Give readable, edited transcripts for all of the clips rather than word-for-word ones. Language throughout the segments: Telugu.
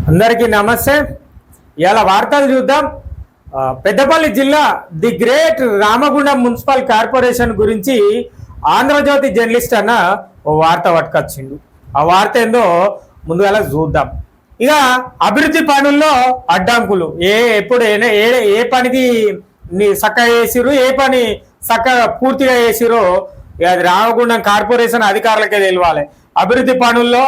అందరికీ నమస్తే. ఇలా వార్తలు చూద్దాం. పెద్దపల్లి జిల్లా the great Ramagundam municipal corporation గురించి ఆంధ్రజ్యోతి జర్నలిస్ట్ అన్న ఓ వార్త పట్టుకొచ్చిండు. ఆ వార్త ఏందో ముందుగా చూద్దాం. ఇక అభివృద్ధి పనుల్లో అడ్డంకులు ఎప్పుడు ఏ పనికి చక్కగా చేసిరు, ఏ పని చక్కగా పూర్తిగా చేసిరో అది రామగుండం కార్పొరేషన్ అధికారులకే తెలియాలి. అభివృద్ధి పనుల్లో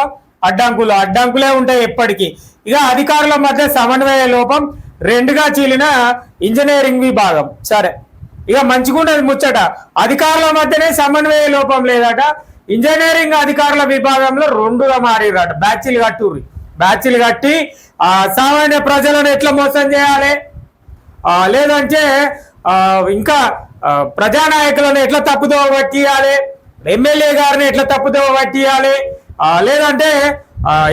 అడ్డంకులే ఉంటాయి ఎప్పటికీ. ఇక అధికారుల మధ్య సమన్వయ లోపం, రెండుగా చీలిన ఇంజనీరింగ్ విభాగం. సరే, ఇక మంచిగుండదు ముచ్చట. అధికారుల మధ్యనే సమన్వయ లోపం లేదట. ఇంజనీరింగ్ అధికారుల విభాగంలో రెండుగా మారిరట. బ్యాచ్లు కట్టి సామాన్య ప్రజలను ఎట్లా మోసం చేయాలి, లేదంటే ఇంకా ప్రజానాయకులను ఎట్లా తప్పుదోవ పట్టియాలి, ఎమ్మెల్యే గారిని ఎట్లా తప్పుదోవ పట్టియాలి, లేదంటే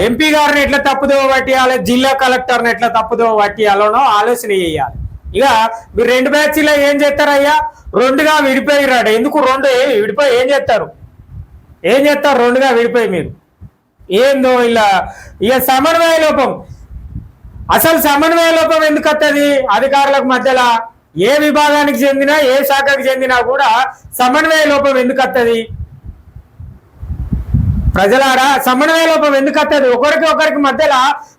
ఎంపీ గారిని ఎట్లా తప్పుదోవ పట్టియాలి, జిల్లా కలెక్టర్ని ఎట్లా తప్పుదోవ పట్టియాలనో ఆలోచన చేయాలి. ఇక మీరు రెండు బ్యాచ్లో ఏం చేస్తారయ్యా? రెండుగా విడిపోయిరాడు. ఎందుకు రెండు విడిపోయి ఏం చేస్తారు? రెండుగా విడిపోయి మీరు ఏందో ఇలా. ఇక సమన్వయ లోపం, అసలు సమన్వయ లోపం ఎందుకు వస్తుంది అధికారులకు మధ్యలో? ఏ విభాగానికి చెందినా ఏ శాఖకు చెందినా కూడా సమన్వయ లోపం ఎందుకు వస్తుంది? ప్రజలారా, సమన్వయ లోపం ఎందుకు వస్తుంది? ఒకరికి మధ్యలో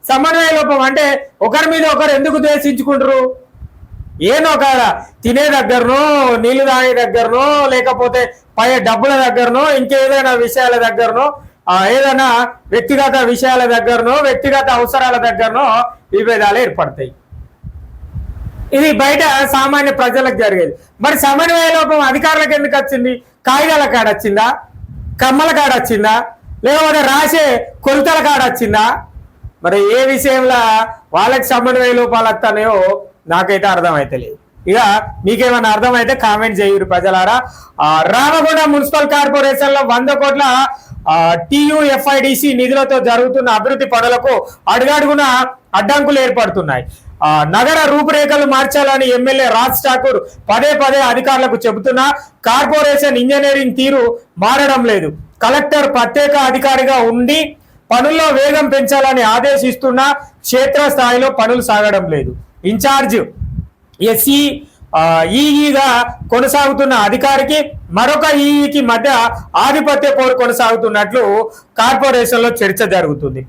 సమన్వయ లోపం అంటే ఒకరి మీద ఒకరు ఎందుకు ద్వేషించుకుంటారు? ఏనో కాదా, తినే దగ్గరనో, నీళ్లు తాగే దగ్గరనో, లేకపోతే పై డబ్బుల దగ్గరనో, ఇంకేదైనా విషయాల దగ్గరనో, ఏదైనా వ్యక్తిగత విషయాల దగ్గరనో, వ్యక్తిగత అవసరాల దగ్గరనో విభేదాలు ఏర్పడతాయి. ఇది బయట సామాన్య ప్రజలకు జరిగేది. మరి సమన్వయ లోపం అధికారులకు ఎందుకు వచ్చింది? కాగితాల కాడ వచ్చిందా, కమ్మల కాడ వచ్చిందా, లేకపోతే రాసే కొలతల కాడ వచ్చిందా? మరి ఏ విషయంలో వాళ్ళకి సమన్వయ లోపాలు వస్తాయో నాకైతే అర్థమైతలేదు. ఇక మీకేమైనా అర్థమైతే కామెంట్ చేయరు ప్రజలారా. రామగుండం మున్సిపల్ కార్పొరేషన్ లో 100 కోట్ల TUFIDC నిధులతో జరుగుతున్న అభివృద్ధి పనులకు అడుగడుగున అడ్డంకులు ఏర్పడుతున్నాయి. నగర రూపురేఖలు మార్చాలని ఎమ్మెల్యే రాజ్ ఠాకూర్ పదే అధికారులకు చెబుతున్నా కార్పొరేషన్ ఇంజనీరింగ్ తీరు మారడం లేదు. కలెక్టర్ ప్రత్యేక అధికారిగా ఉండి పనుల్లో వేగం పెంచాలని ఆదేశిస్తున్నా క్షేత్రస్థాయిలో పనులు సాగడం లేదు. ఇన్ఛార్జ్ ఈఈగా కొనసాగుతున్న అధికారికి మరొక ఈఈకి మధ్య ఆధిపత్య పోరు కొనసాగుతున్నట్లు కార్పొరేషన్ లో చర్చ జరుగుతుంది.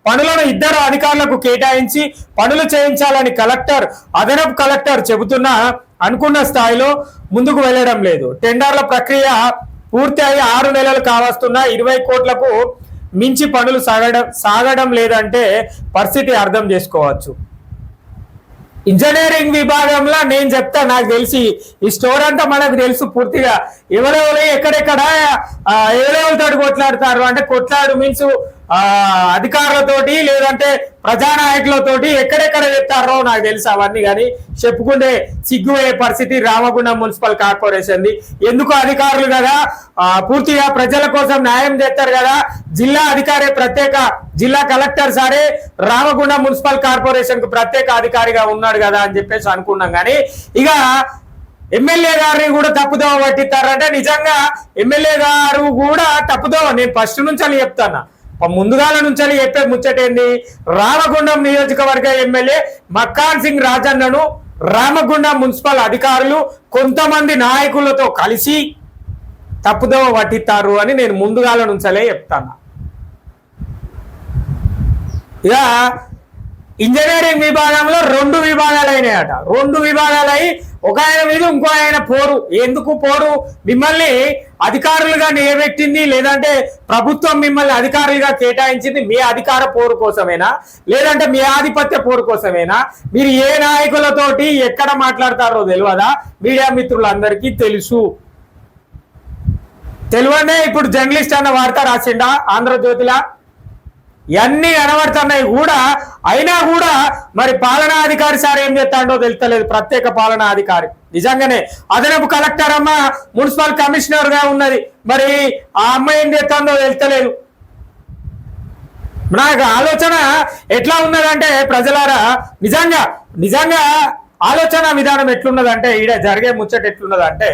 పనులను ఇద్దరు అధికారులకు కేటాయించి పనులు చేయించాలని అదనపు కలెక్టర్ చెబుతున్నా అనుకున్న స్థాయిలో ముందుకు వెళ్లడం లేదు. టెండర్ల ప్రక్రియ పూర్తి అయ్యి 6 నెలలు కావస్తున్నా 20 కోట్లకు మించి పనులు సాగడం లేదంటే పరిస్థితి అర్థం చేసుకోవచ్చు. ఇంజనీరింగ్ విభాగంలో నేను చెప్తా, నాకు తెలిసి ఈ స్టోర్ అంతా మనకు తెలుసు పూర్తిగా. ఎవరెవరు ఎక్కడెక్కడ ఎవరెవరితో కొట్లాడతారు అంటే, కొట్లాడు మీన్స్ అధికారులతోటి లేదంటే ప్రజానాయకులతోటి ఎక్కడెక్కడ చెప్తారో నాకు తెలుసు అవన్నీ. కానీ చెప్పుకుంటే సిగ్గుపోయే పరిస్థితి రామగుండం మున్సిపల్ కార్పొరేషన్ది. ఎందుకు అధికారులు కదా, పూర్తిగా ప్రజల కోసం న్యాయం చేస్తారు కదా, జిల్లా కలెక్టర్ సారే రామగుండం మున్సిపల్ కార్పొరేషన్ కు ప్రత్యేక అధికారిగా ఉన్నాడు కదా అని చెప్పేసి అనుకున్నాం. కానీ ఇక ఎమ్మెల్యే గారిని కూడా తప్పుదోవ పట్టిస్తారంటే నిజంగా ఎమ్మెల్యే గారు కూడా తప్పుదోవ. నేను ఫస్ట్ నుంచి అని చెప్తాను, ముందుగాల నుంచి చెప్పే ముచ్చటేంది, రామగుండం నియోజకవర్గ ఎమ్మెల్యే మక్కాన్ సింగ్ రాజన్నను రామగుండం మున్సిపల్ అధికారులు కొంతమంది నాయకులతో కలిసి తప్పుదోవ పట్టిస్తారు అని నేను ముందుగాల నుంచలే చెప్తాను. ఇక ఇంజనీరింగ్ విభాగంలో 2 విభాగాలు అయినాయట. 2 విభాగాలు అయి ఒక ఆయన మీద ఇంకో ఆయన పోరు. ఎందుకు పోరు? మిమ్మల్ని అధికారులుగా నిలబెట్టింది లేదంటే ప్రభుత్వం మిమ్మల్ని అధికారులుగా కేటాయించింది మీ అధికార పోరు కోసమేనా, లేదంటే మీ ఆధిపత్య పోరు కోసమేనా? మీరు ఏ నాయకులతోటి ఎక్కడ మాట్లాడతారో తెలియదా? మీడియా మిత్రులందరికీ తెలియనే ఇప్పుడు జర్నలిస్ట్ అన్న వార్త రాసిండా ఆంధ్రజ్యోతిలా. ఇవన్నీ కనబడుతున్నాయి కూడా, అయినా కూడా మరి పాలనాధికారి సార్ ఏం చేస్తాడో తెలుస్తలేదు. ప్రత్యేక పాలనాధికారి నిజంగానే అదనపు కలెక్టర్ అమ్మ మున్సిపల్ కమిషనర్ గా ఉన్నది, మరి ఆ అమ్మాయి ఏం చేస్తుందో తెలుస్తలేదు. నాకు ఆలోచన ఎట్లా ఉన్నదంటే ప్రజలారా, నిజంగా ఆలోచన విధానం ఎట్లున్నదంటే, ఈడ జరిగే ముచ్చట ఎట్లున్నదంటే,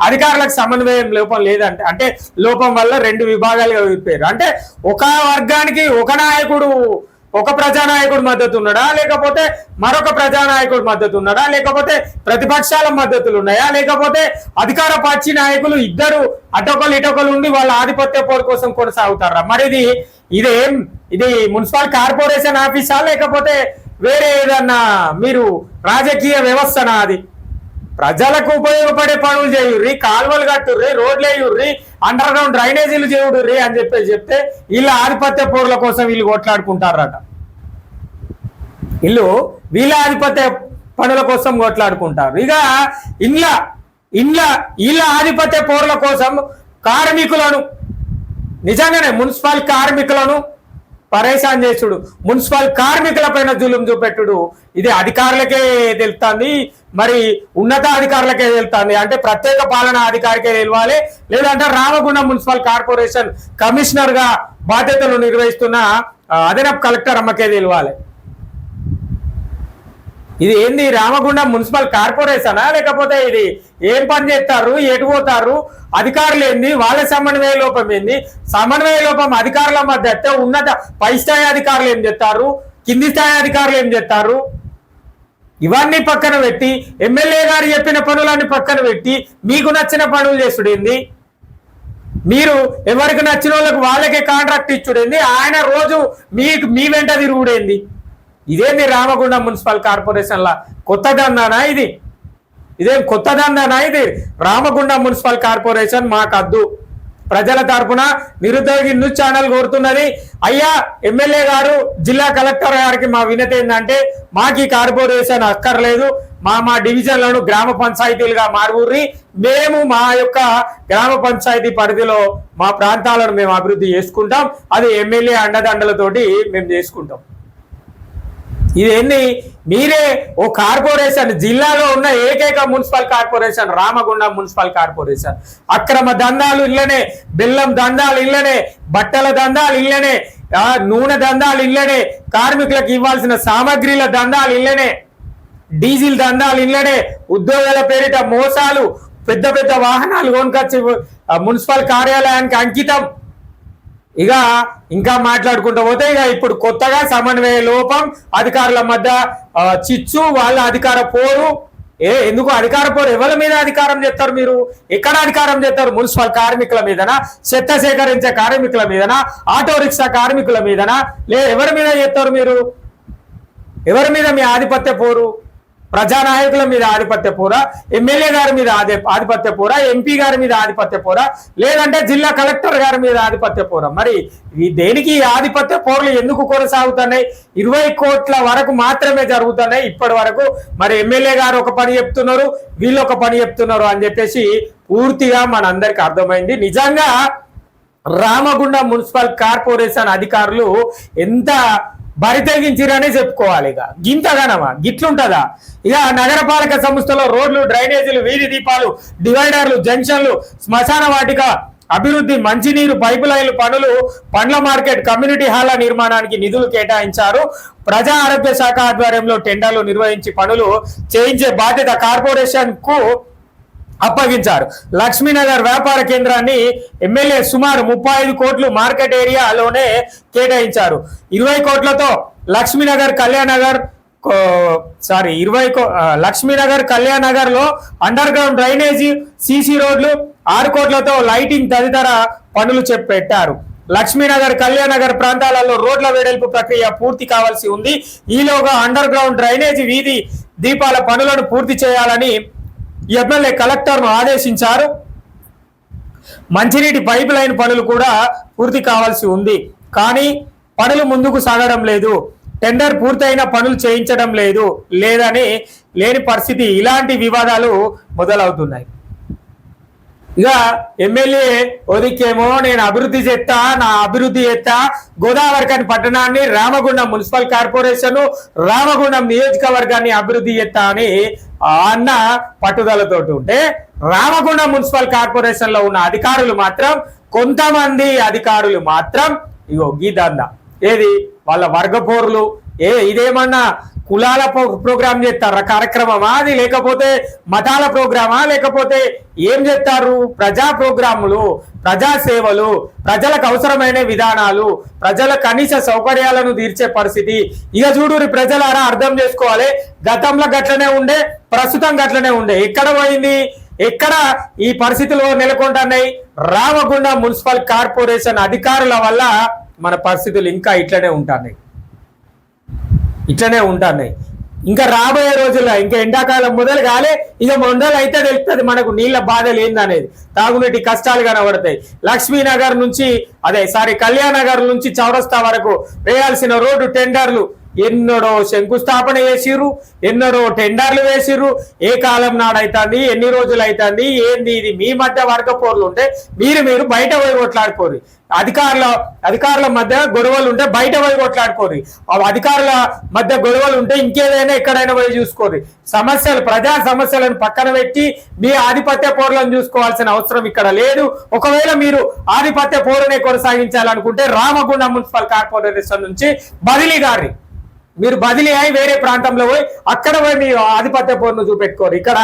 అధికారులకు సమన్వయం లోపం లేదంటే, అంటే లోపం వల్ల 2 విభాగాలుగా విడిపోయారు. అంటే ఒక వర్గానికి ఒక నాయకుడు ఒక ప్రజానాయకుడు మద్దతు ఉన్నాడా, లేకపోతే మరొక ప్రజానాయకుడు మద్దతు ఉన్నాడా, లేకపోతే ప్రతిపక్షాల మద్దతులు ఉన్నాయా, లేకపోతే అధికార పార్టీ నాయకులు ఇద్దరు అటొకలు ఇటొకలు ఉండి వాళ్ళ ఆధిపత్య పోరు కోసం కొనసాగుతారా? మరి ఇది మున్సిపల్ కార్పొరేషన్ ఆఫీసా, లేకపోతే వేరే ఏదన్నా మీరు రాజకీయ వ్యవస్థనా? అది ప్రజలకు ఉపయోగపడే పనులు చేయుర్రి, కాలువలు కట్టుర్రి, రోడ్లు వేయుర్రి, అండర్ గ్రౌండ్ డ్రైనేజీలు చేయుర్రి అని చెప్తే వీళ్ళ ఆధిపత్య పోర్ల కోసం వీళ్ళు కొట్లాడుకుంటారట. వీళ్ళ ఆధిపత్య పనుల కోసం కొట్లాడుకుంటారు. ఇక వీళ్ళ ఆధిపత్య పోర్ల కోసం కార్మికులను, నిజంగానే మున్సిపల్ కార్మికులను పరేషాన్ చేసుడు, మున్సిపల్ కార్మికుల పైన జులుం చూపెట్టుడు, ఇది అధికారులకే తెలుస్తుంది, మరి ఉన్నతాధికారులకే తెలుస్తుంది. అంటే ప్రత్యేక పాలనా అధికారికే తెలియాలి, లేదంటే రామగుండం మున్సిపల్ కార్పొరేషన్ కమిషనర్ గా బాధ్యతలు నిర్వహిస్తున్న అదనపు కలెక్టర్ అమ్మకే తెలియాలి. ఇది ఏంది, రామగుండం మున్సిపల్ కార్పొరేషనా, లేకపోతే ఇది ఏం పని చేస్తారు, ఎటు పోతారు, అధికారులు ఏంది, వాళ్ళ సమన్వయ లోపం ఏంది, సమన్వయ లోపం అధికారుల మధ్య అయితే ఉన్నత పై స్థాయి అధికారులు ఏం చేస్తారు, కింది స్థాయి అధికారులు ఏం చేస్తారు, ఇవన్నీ పక్కన పెట్టి ఎమ్మెల్యే గారు చెప్పిన పనులన్నీ పక్కన పెట్టి మీకు నచ్చిన పనులు చేసుడేంది, మీరు ఎవరికి నచ్చిన వాళ్ళకి వాళ్ళకే కాంట్రాక్ట్ ఇచ్చుడేంది, ఆయన రోజు మీ వెంట తిరుగుడేంది? ఇదేంది రామగుండం మున్సిపల్ కార్పొరేషన్ లా కొత్త దందానా? ఇదేం కొత్త దందానా? ఇది రామగుండం మున్సిపల్ కార్పొరేషన్ మాకద్దు. ప్రజల తరపున నిరుద్యోగి న్యూస్ ఛానల్ కోరుతున్నది, అయ్యా ఎమ్మెల్యే గారు, జిల్లా కలెక్టర్ గారికి మా వినతి ఏంటంటే మాకు ఈ కార్పొరేషన్ అక్కర్లేదు, మా డివిజన్లను గ్రామ పంచాయతీలుగా మారుర్రి, మేము మా యొక్క గ్రామ పంచాయతీ పరిధిలో మా ప్రాంతాలను మేము అభివృద్ధి చేసుకుంటాం, అది ఎమ్మెల్యే అండదండలతోటి మేము చేసుకుంటాం. ఇదేంది, మీరే ఓ కార్పొరేషన్, జిల్లాలో ఉన్న ఏకైక municipal corporation Ramagundam municipal corporation, అక్రమ దందాలు ఇళ్ళనే, బెల్లం దందాలు ఇళ్ళనే, బట్టల దందాలు ఇళ్ళనే, నూనె దందాలు ఇళ్ళనే, కార్మికులకు ఇవ్వాల్సిన సామాగ్రిల దందాలు ఇళ్ళనే, డీజిల్ దందాలు ఇళ్ళనే, ఉద్యోగాల పేరిట మోసాలు, పెద్ద పెద్ద వాహనాలు కొనుకొచ్చి మున్సిపల్ కార్యాలయానికి అంకితం. ఇంకా మాట్లాడుకుంటూ పోతే ఇప్పుడు కొత్తగా సమన్వయ లోపం, అధికారుల మధ్య చిచ్చు, వాళ్ళ అధికార పోరు. ఎందుకు అధికార పోరు? ఎవరి మీద అధికారం చేస్తారు మీరు? ఎక్కడ అధికారం చేస్తారు? మున్సిపల్ కార్మికుల మీదనా, చెత్త సేకరించే కార్మికుల మీదనా, ఆటో రిక్షా కార్మికుల మీదనా, ఎవరి మీద చేస్తారు మీరు? ఎవరి మీద మీ ఆధిపత్య పోరు? ప్రజానాయకుల మీద ఆధిపత్య పోరా, ఎమ్మెల్యే గారి మీద ఆధిపత్య పోరా, ఎంపీ గారి మీద ఆధిపత్య పోరా, లేదంటే జిల్లా కలెక్టర్ గారి మీద ఆధిపత్య పోరా? మరి దేనికి ఆధిపత్య పోర్లు ఎందుకు కొనసాగుతున్నాయి? 20 కోట్ల వరకు మాత్రమే జరుగుతున్నాయి ఇప్పటి వరకు. మరి ఎమ్మెల్యే గారు ఒక పని చెప్తున్నారు, వీళ్ళు ఒక పని చెప్తున్నారు అని చెప్పేసి పూర్తిగా మనందరికి అర్థమైంది. నిజంగా రామగుండం మున్సిపల్ కార్పొరేషన్ అధికారులు ఎంత బరితెగించిరనే చెప్పుకోవాలి. గింతగానమా, గిట్లుంటదా? నగరపాలక సంస్థలో రోడ్లు, డ్రైనేజీలు, వీధి దీపాలు, డివైడర్లు, జంక్షన్లు, శ్మశాన వాటిక అభివృద్ధి, మంచినీరు పైపు లైన్లు పనులు, పండ్ల మార్కెట్, కమ్యూనిటీ హాల్ల నిర్మాణానికి నిధులు కేటాయించారు. ప్రజా ఆరోగ్య శాఖ ఆధ్వర్యంలో టెండర్లు నిర్వహించి పనులు చేయించే బాధ్యత కార్పొరేషన్ కు అప్పగించారు. లక్ష్మీనగర్ వ్యాపార కేంద్రాన్ని ఎమ్మెల్యే సుమారు 35 కోట్లు మార్కెట్ ఏరియాలోనే కేటాయించారు. 20 కోట్లతో లక్ష్మీనగర్ కళ్యాణనగర్ లో అండర్ గ్రౌండ్ డ్రైనేజీ, సీసీ రోడ్లు, 6 కోట్లతో లైటింగ్ తదితర పనులు పెట్టారు. లక్ష్మీనగర్, కళ్యాణనగర్ ప్రాంతాలలో రోడ్ల వెడల్పు ప్రక్రియ పూర్తి కావాల్సి ఉంది. ఈలోగా అండర్ గ్రౌండ్ డ్రైనేజీ, వీధి దీపాల పనులను పూర్తి చేయాలని ఎమ్మెల్యే కలెక్టర్ను ఆదేశించారు. మంచినీటి పైప్ లైన్ పనులు కూడా పూర్తి కావాల్సి ఉంది, కానీ పనులు ముందుకు సాగడం లేదు. టెండర్ పూర్తయిన పనులు చేయించడం లేని పరిస్థితి. ఇలాంటి వివాదాలు మొదలవుతున్నాయి. ఎమ్మెల్యే ఒదికేమో నేను అభివృద్ధి చేస్తా, నా అభివృద్ధి చేస్తా, గోదావరిఖని పట్టణాన్ని, రామగుండం మున్సిపల్ కార్పొరేషన్, రామగుండం నియోజకవర్గాన్ని అభివృద్ధి చేస్తా అని అన్న పట్టుదలతో ఉంటే, రామగుండం మున్సిపల్ కార్పొరేషన్ లో ఉన్న అధికారులు మాత్రం, కొంతమంది అధికారులు మాత్రం గీదందా ఏది వాళ్ళ వర్గపోరులు, ఇదేమన్నా కులాల ప్రోగ్రామ్ చేస్తారా కార్యక్రమమా అది, లేకపోతే మతాల ప్రోగ్రామా, లేకపోతే ఏం చేస్తారు? ప్రజా ప్రోగ్రాములు, ప్రజా సేవలు, ప్రజలకు అవసరమైన విధానాలు, ప్రజల కనీస సౌకర్యాలను తీర్చే పరిస్థితి. ఇక చూడు ప్రజలారా అర్థం చేసుకోవాలి, గతంలో గట్లనే ఉండే, ప్రస్తుతం గట్లనే ఉండే. ఎక్కడ పోయింది? ఎక్కడ ఈ పరిస్థితులు నెలకొంటున్నాయి? రామగుండం మున్సిపల్ కార్పొరేషన్ అధికారుల వల్ల మన పరిస్థితులు ఇంకా ఇట్లనే ఉంటున్నాయి. ఇంకా రాబోయే రోజుల్లో ఇంకా ఎండాకాలం మొదలు కాలే, ఇక మొండలు అయితే తెలుస్తుంది మనకు నీళ్ళ బాధలు ఏందనేది. తాగునీటి కష్టాలు కనబడతాయి. లక్ష్మీనగర్ నుంచి కళ్యాణ్ నగర్ నుంచి చౌరస్తా వరకు వేయాల్సిన రోడ్డు టెండర్లు ఎన్నడో శంకుస్థాపన చేసిర్రు, ఎన్నడో టెండర్లు వేసిర్రు. ఏ కాలం నాడైతుంది, ఎన్ని రోజులు అవుతుంది, ఏంది ఇది? మీ మధ్య వర్గ పోర్లు ఉంటే మీరు బయట పోయి కొట్లాడుకోరు. అధికారుల మధ్య గొడవలు ఉంటే బయట పోయి కొట్లాడుకోరు. అధికారుల మధ్య గొడవలు ఉంటే ఇంకేదైనా ఎక్కడైనా పోయి చూసుకోరు. ప్రజా సమస్యలను పక్కన పెట్టి మీ ఆధిపత్య పోరులను చూసుకోవాల్సిన అవసరం ఇక్కడ లేదు. ఒకవేళ మీరు ఆధిపత్య పోరునే కొనసాగించాలనుకుంటే రామగుండం మున్సిపల్ కార్పొరేషన్ నుంచి మీరు బదిలీ అయి వేరే ప్రాంతంలో పోయి అక్కడ పోయి మీ ఆధిపత్య పోరును చూపెట్టుకోరు. ఇక్కడ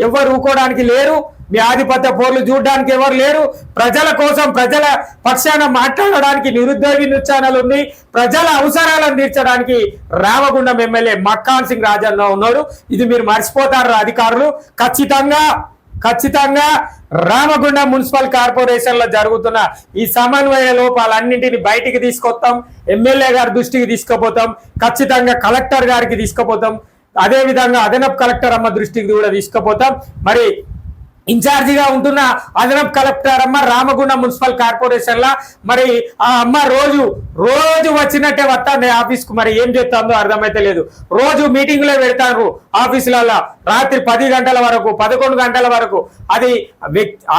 ఎవరు ఊకోవడానికి లేరు, మీ ఆధిపత్య పోర్లు చూడడానికి ఎవరు లేరు. ప్రజల కోసం, ప్రజల పక్షాన మాట్లాడడానికి నిరుద్యోగి ఛానల్ ఉంది. ప్రజల అవసరాలను తీర్చడానికి రామగుండం ఎమ్మెల్యే మక్కాన్ సింగ్ రాజన్న ఉన్నాడు. ఇది మీరు మర్చిపోతారు అధికారులు. ఖచ్చితంగా రామగుండం మున్సిపల్ కార్పొరేషన్ లో జరుగుతున్న ఈ సమన్వయ లోపాలన్నింటినీ బయటికి తీసుకొస్తాం. ఎమ్మెల్యే గారి దృష్టికి తీసుకుపోతాం. ఖచ్చితంగా కలెక్టర్ గారికి తీసుకుపోతాం. అదే విధంగా అదనపు కలెక్టర్ అమ్మ దృష్టికి కూడా తీసుకుపోతాం. మరి ఇన్ఛార్జిగా ఉంటున్న అదనపు కలెక్టర్ అమ్మ రామగుండం మున్సిపల్ కార్పొరేషన్ లా మరి ఆ అమ్మ రోజు వచ్చినట్టే వస్తాంది ఆఫీస్ కు. మరి ఏం చేస్తుందో అర్థమైతే లేదు. రోజు మీటింగ్లే పెడతారు ఆఫీసులలో, రాత్రి 10 గంటల వరకు, 11 గంటల వరకు. అది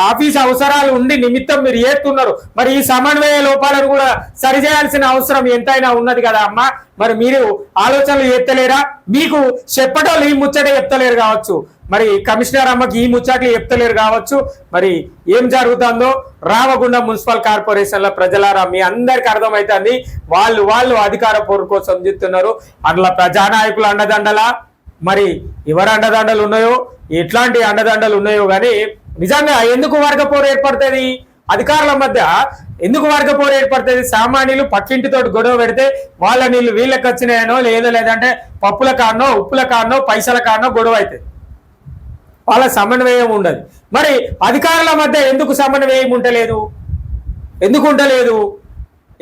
ఆఫీస్ అవసరాలు ఉండి నిమిత్తం మీరు చేస్తున్నారు. మరి ఈ సమన్వయ లోపాలను కూడా సరిచేయాల్సిన అవసరం ఎంతైనా ఉన్నది కదా అమ్మ. మరి మీరు ఆలోచనలు చేస్తలేరా? మీకు చెప్పటోళ్ళు ఈ ముచ్చట చెప్తలేరు కావచ్చు, మరి కమిషనర్ అమ్మకి ఈ ముచ్చట్లు చెప్తలేరు కావచ్చు. మరి ఏం జరుగుతుందో రామగుండం మున్సిపల్ కార్పొరేషన్ లో ప్రజలారా మీ అందరికి అర్థమవుతుంది. వాళ్ళు అధికార పోరు కోసం చెప్తున్నారు. అట్లా ప్రజానాయకులు అండదండలా, మరి ఎవరు అండదండలు ఉన్నాయో, ఎట్లాంటి అండదండలు ఉన్నాయో కానీ నిజంగా ఎందుకు వర్గ పోరు ఏర్పడుతుంది? అధికారుల మధ్య ఎందుకు వర్గ పోరు ఏర్పడుతుంది? సామాన్యులు పక్కింటితో గొడవ పెడితే వాళ్ళ నీళ్ళు వీళ్ళకి వచ్చినాయనో లేదంటే పప్పుల కారణో, ఉప్పుల కారణో, పైసల కారణో గొడవ అవుతుంది. వాళ్ళ సమన్వయం ఉండదు. మరి అధికారుల మధ్య ఎందుకు సమన్వయం ఉండలేదు?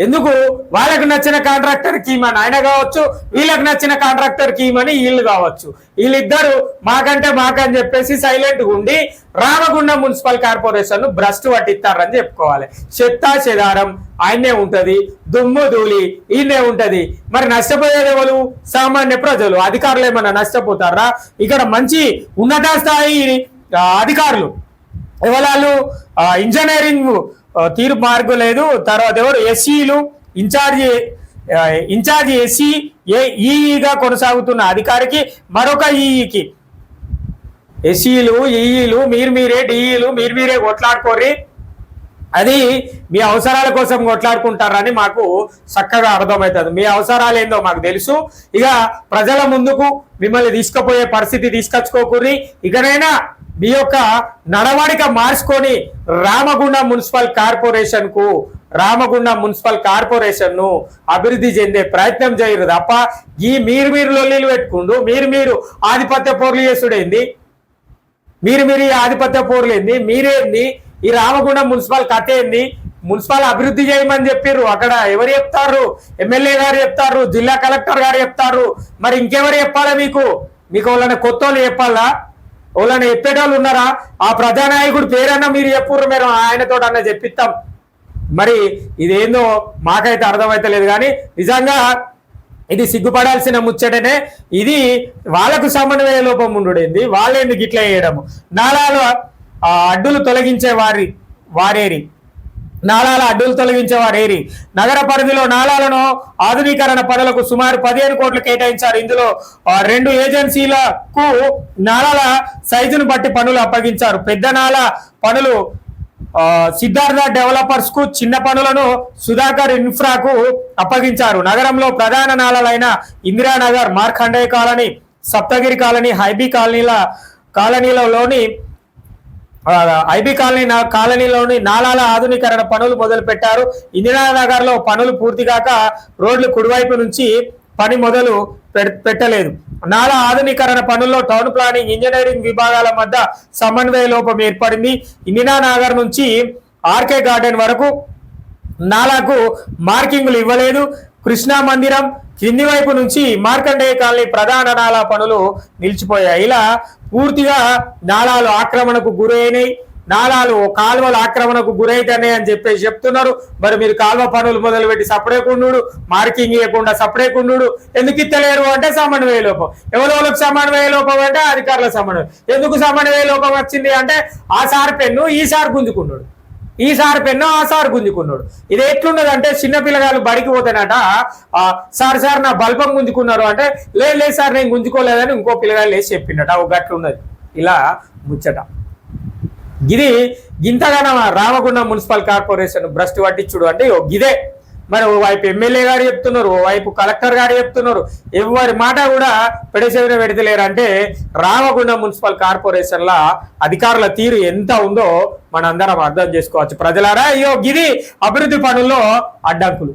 ఎందుకు వాళ్ళకు నచ్చిన కాంట్రాక్టర్ కీమని ఆయన కావచ్చు, వీళ్ళకి నచ్చిన కాంట్రాక్టర్ కీమని వీళ్ళు కావచ్చు. వీళ్ళిద్దరు మాకని చెప్పేసి సైలెంట్గా ఉండి రామగుండం మున్సిపల్ కార్పొరేషన్ భ్రష్టు పట్టిస్తారని చెప్పుకోవాలి. చెత్తాచెదారం ఆయనే ఉంటది, దుమ్ము ధూళి ఈయనే ఉంటది. మరి నష్టపోయేది ఎవరు? సామాన్య ప్రజలు. అధికారులు ఏమన్నా నష్టపోతారా? ఇక్కడ మంచి ఉన్నత స్థాయి అధికారులు ఎవరు? ఇంజనీరింగ్ తీరు మార్గం లేదు. తర్వాత ఎవరు? ఎస్సీలు ఇన్ఛార్జి ఎస్సీ ఈఈగా కొనసాగుతున్న అధికారికి మరొక ఈఈకి ఎస్సీలు ఈఈలు మీరే డిఈలు మీరే కొట్లాడుకోర్రి. అది మీ అవసరాల కోసం కొట్లాడుకుంటారని మాకు చక్కగా అర్థమవుతుంది. మీ అవసరాలు ఏందో మాకు తెలుసు. ఇక ప్రజల ముందుకు మిమ్మల్ని తీసుకుపోయే పరిస్థితి తీసుకొచ్చుకోకూరి. ఇకనైనా మీ యొక్క నడవడిక మార్చుకొని రామగుండం మున్సిపల్ కార్పొరేషన్ ను అభివృద్ధి చెందే ప్రయత్నం చేయరు తప్ప ఈ మీరు లొల్లీలు పెట్టుకుంటూ మీరు ఆధిపత్య పోర్లు చేసుడేంది? మీరు ఈ ఆధిపత్య పోర్లు ఏంది? మీరేంది? ఈ రామగుండం మున్సిపల్ కథ ఏంది? మున్సిపల్ అభివృద్ధి చేయమని చెప్పారు. అక్కడ ఎవరు చెప్తారు? ఎమ్మెల్యే గారు చెప్తారు, జిల్లా కలెక్టర్ గారు చెప్తారు. మరి ఇంకెవరు చెప్పాలా? మీకు వాళ్ళని కొత్త వాళ్ళు చెప్పాలా? వాళ్ళని చెప్పేటోళ్ళు ఉన్నారా? ఆ ప్రజానాయకుడు పేరన్నా మీరు చెప్పుర్రు, మేము ఆయనతో అన్న చెప్పిస్తాం. మరి ఇదేందో మాకైతే అర్థమైతే లేదు. కానీ నిజంగా ఇది సిగ్గుపడాల్సిన ముచ్చటనే. ఇది వాళ్ళకు సమన్వయ లోపం ఉండుడేంది? వాళ్ళేందుకు ఇట్లా చేయడము? నాలాలు అడ్డులు తొలగించే వారేరి నగర పరిధిలో నాలాలను ఆధునీకరణ పనులకు సుమారు 15 కోట్లు కేటాయించారు. ఇందులో 2 ఏజెన్సీలకు నాలాల సైజును బట్టి పనులు అప్పగించారు. పెద్ద నాల పనులు సిద్ధార్థ డెవలపర్స్ కు చిన్న పనులను సుధాకర్ ఇన్ఫ్రాకు అప్పగించారు. నగరంలో ప్రధాన నాళాలైన ఇందిరానగర్, మార్కండేయ కాలనీ, సప్తగిరి కాలనీ, కాలనీలోని నాలాల ఆధునీకరణ పనులు మొదలు పెట్టారు. ఇందిరానగర్ లో పనులు పూర్తి కాక రోడ్లు కుడివైపు నుంచి పని మొదలు పెట్టలేదు. నాలా ఆధునీకరణ పనుల్లో టౌన్ ప్లానింగ్, ఇంజనీరింగ్ విభాగాల మధ్య సమన్వయ లోపం ఏర్పడింది. ఇందిరానగర్ నుంచి ఆర్కే గార్డెన్ వరకు నాలాకు మార్కింగ్లు ఇవ్వలేదు. కృష్ణా మందిరం కింది వైపు నుంచి మార్కండేయ కాలనీ ప్రధాన నాలా పనులు నిలిచిపోయాయి. ఇలా పూర్తిగా నాలాలు ఆక్రమణకు గురైనాయి, కాలువల ఆక్రమణకు గురైతున్నాయి అని చెప్పేసి చెప్తున్నారు. మరి మీరు కాలువ పనులు మొదలుపెట్టి సపరేకుండు, మార్కింగ్ ఇవ్వకుండా సపరేకుండు ఎందుకు ఇత్తలేరు అంటే సమన్వయ లోపం. ఎవరికి సమన్వయ లోపం అంటే అధికారుల సమన్వయం. ఎందుకు సమన్వయ లోపం వచ్చింది అంటే ఆ సార్ పెన్ను ఈసారి గుంజుకున్నాడు, ఈసారి పెన్ను ఆ సార్ గుంజుకున్నాడు. ఇది ఎట్లున్నది అంటే చిన్న పిల్లగాళ్ళు బడికి పోతేనట సార్ నా బల్బం గుంజుకున్నారు అంటే లేదు సార్ నేను గుంజుకోలేదని ఇంకో పిల్లగాళ్ళు వేసి చెప్పిండట. ఒక గట్లున్నది ఇలా ముచ్చట. ఇది గింతగానో రామగుండం మున్సిపల్ కార్పొరేషన్ భ్రష్టు పట్టించుడు అంటే గిదే. మరి ఓవైపు ఎమ్మెల్యే గారు చెప్తున్నారు, ఓవైపు కలెక్టర్ గారు చెప్తున్నారు, ఎవరి మాట కూడా పెడచెవిన పెడతలేరు. అంటే రామగుండం మున్సిపల్ కార్పొరేషన్ల అధికారుల తీరు ఎంత ఉందో మనందరం అర్థం చేసుకోవచ్చు. ప్రజలారా, గిది అభివృద్ధి పనుల్లో అడ్డంకులు.